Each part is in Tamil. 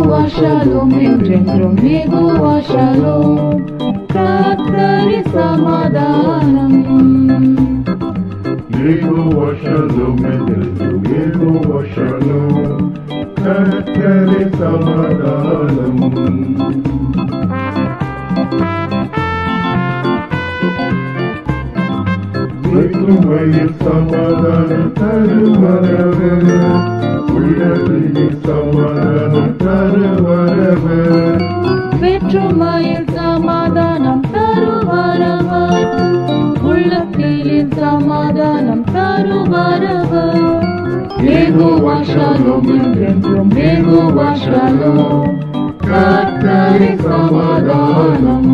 யெகோவா ஷாலோம் என்றென்றும் யெகோவா ஷாலோம். கர்த்தரே சமாதானம். யெகோவா ஷாலோம் என்றென்றும் யெகோவா ஷாலோம். கர்த்தரே சமாதானம். வேற்றுமையில் சமாதானம் தருவரவர். உள்ளத்தில் சமாதானம் தருவரவர். வேற்றுமையில் சமாதானம் தருவரவர். உள்ளத்தில் சமாதானம் தருவரவர். யெகோவா ஷாலோம் என்றென்றும் யெகோவா ஷாலோம். கர்த்தரே சமாதானம்.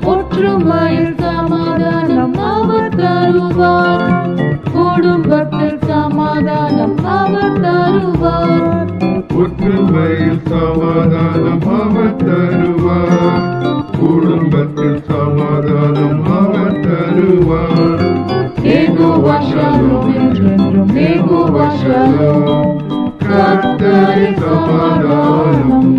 ஒற்றுமையில் சமாதானம் அவர் தருவார். குடும்பத்தில் சமாதானம் அவர் தருவார். ஒற்றுமையில் சமாதானம் அவர் தருவார். குடும்பத்தில் சமாதானம் அவர் தருவார். யெகோவா ஷாலோம் என்றென்றும் யெகோவா ஷாலோம். கர்த்தரே சமாதானம்.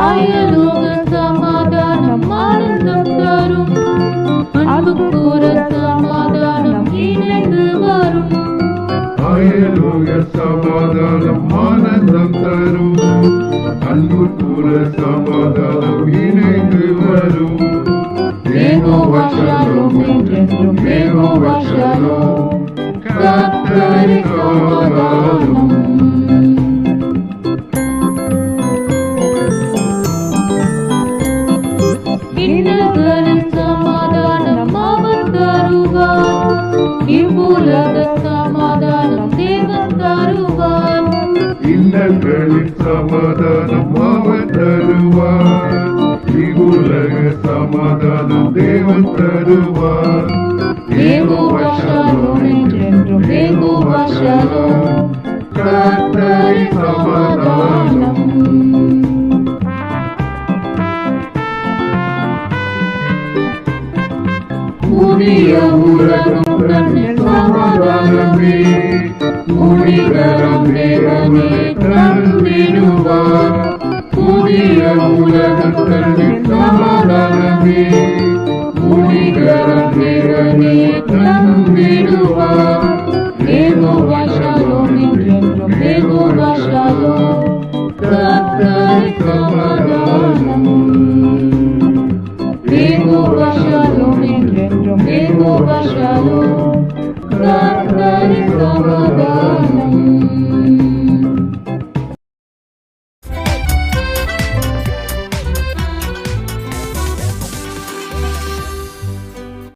அயலோக சமாதானம் ஆனந்தம் தரும். அன்பு கூற சமாதானம் இணைந்து வரும். அயலோக சமாதானம் ஆனந்தம் தரும். அன்பு கூற சமாதானம் இணைந்து வரும். யெகோவா ஷாலோம் என்றென்றும் யெகோவா ஷாலோம். கர்த்தரே சமாதானம். இன்னல்களின் சமாதானம் அவர் தருவார். இவ்வுலக சமாதானம் தேவன் தருவார். இன்னல்களின் சமாதானம் அவர் தருவார். இவ்வுலக சமாதானம் தேவன் தருவார். யெகோவா ஷாலோம் என்றென்றும் யெகோவா ஷாலோம். கர்த்தரே சமாதானம். புதிய உலகம் தன்னில் சமாதானமே முடிகரம் தேவனே தந்திடுவார். புதிய உலகம் தன்னில் சமாதானமே முடிகரம் தேவனே தந்திடுவார். யெகோவா ஷாலோம் என்றென்றும் யெகோவா ஷாலோம். கர்த்தரே சமாதானம்.